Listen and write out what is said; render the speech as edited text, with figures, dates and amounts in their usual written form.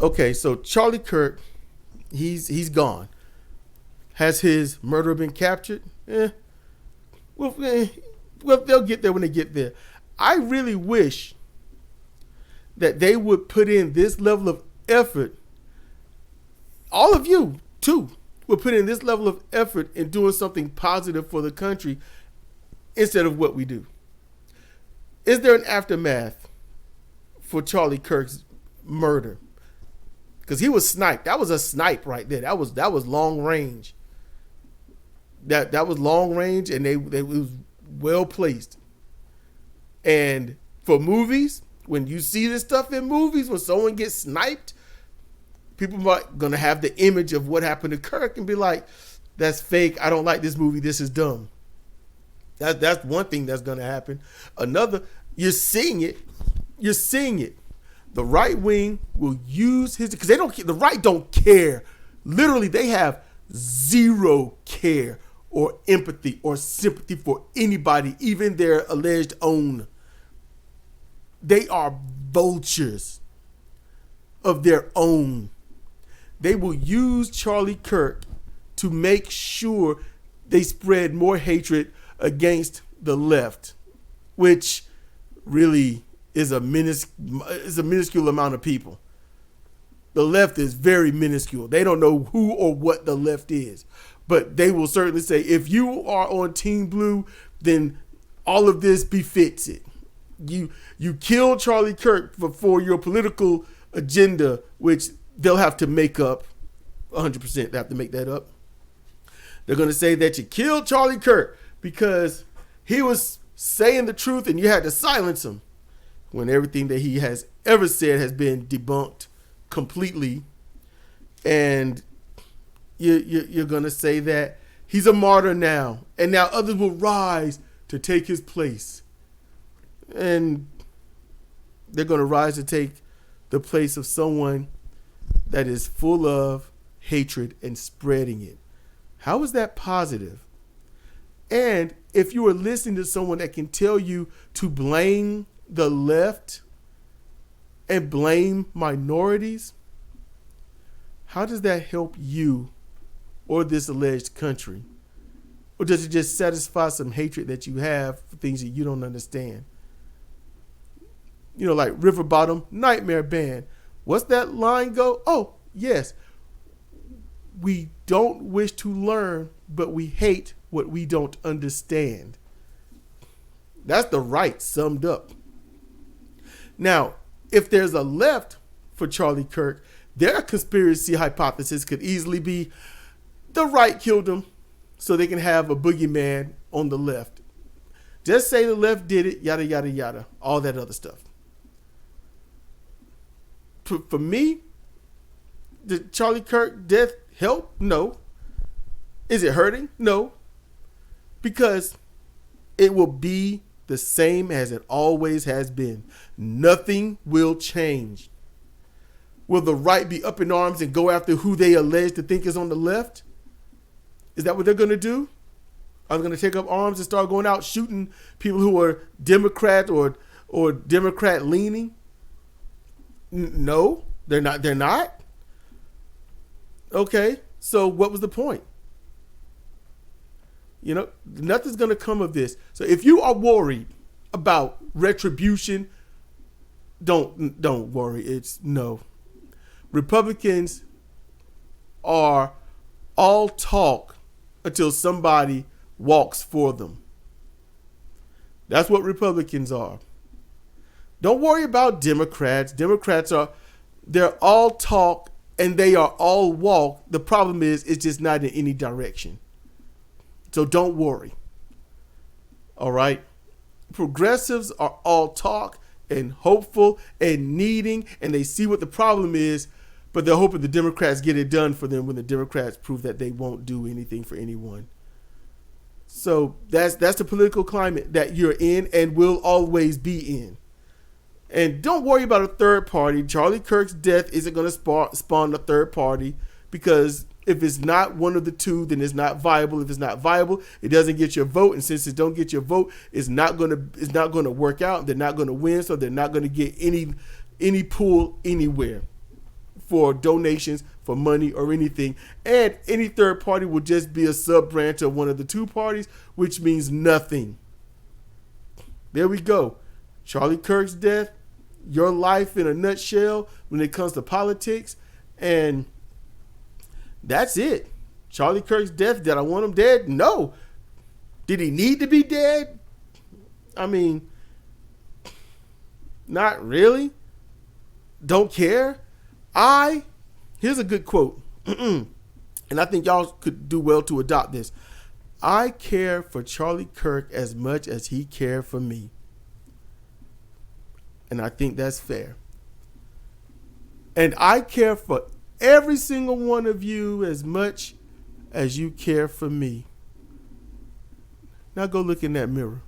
Okay, so Charlie Kirk, he's gone. Has his murderer been captured? Well, well, they'll get there when they get there. I really wish that they would put in this level of effort. All of you, too, would put in this level of effort in doing something positive for the country instead of what we do. Is there an aftermath for Charlie Kirk's murder? Because he was sniped. That was a snipe right there. That was long range. That was long range, and they was well placed. And for movies, when you see this stuff in movies, when someone gets sniped, people are gonna have the image of what happened to Kirk and be like, "That's fake. I don't like this movie. This is dumb." That's one thing that's gonna happen. Another, you're seeing it. You're seeing it. The right wing will use his, because they don't. The right don't care. Literally, they have zero care or empathy or sympathy for anybody, even their alleged own. They are vultures of their own. They will use Charlie Kirk to make sure they spread more hatred against the left, which really is a minuscule amount of people. The left is very minuscule. They don't know who or what the left is. But they will certainly say, if you are on Team Blue, then all of this befits it. You killed Charlie Kirk for your political agenda, which they'll have to make up 100%. They have to make that up. They're going to say that you killed Charlie Kirk because he was saying the truth and you had to silence him, when everything that he has ever said has been debunked completely. And you're going to say that he's a martyr now, and now others will rise to take his place. And they're going to rise to take the place of someone that is full of hatred and spreading it. How is that positive? And if you are listening to someone that can tell you to blame the left and blame minorities, how does that help you or this alleged country? Or does it just satisfy some hatred that you have for things that you don't understand? You know, like River Bottom Nightmare Band. What's that line go? Oh, yes. We don't wish to learn, but we hate what we don't understand. That's the right summed up. Now, if there's a left for Charlie Kirk, their conspiracy hypothesis could easily be the right killed him so they can have a boogeyman on the left. Just say the left did it, yada, yada, yada, all that other stuff. For me, did Charlie Kirk death help? No. Is it hurting? No. Because it will be the same as it always has been. Nothing will change. Will the right be up in arms and go after who they allege to think is on the left? Is that what they're going to do? Are they going to take up arms and start going out shooting people who are Democrat or Democrat leaning? No, they're not. They're not. Okay, so what was the point? You know, nothing's going to come of this. So if you are worried about retribution, don't worry. It's no. Republicans are all talk until somebody walks for them. That's what Republicans are. Don't worry about Democrats. They're all talk and they are all walk. The problem is it's just not in any direction. So don't worry. All right. Progressives are all talk and hopeful and needing, and they see what the problem is, but they're hoping the Democrats get it done for them when the Democrats prove that they won't do anything for anyone. So that's the political climate that you're in and will always be in. And don't worry about a third party. Charlie Kirk's death isn't going to spawn a third party, because if it's not one of the two, then it's not viable. If it's not viable, it doesn't get your vote. And since it don't get your vote, it's not going to work out. They're not going to win, so they're not going to get any pull anywhere. for donations, for money or anything. And any third party will just be a sub branch of one of the two parties, which means nothing. There we go. Charlie Kirk's death, your life in a nutshell when it comes to politics. And that's it. Charlie Kirk's death. Did I want him dead? No. Did he need to be dead? I mean, not really. Don't care. Here's a good quote. And I think y'all could do well to adopt this. I care for Charlie Kirk as much as he cared for me. And I think that's fair. And I care for every single one of you as much as you care for me. Now go look in that mirror.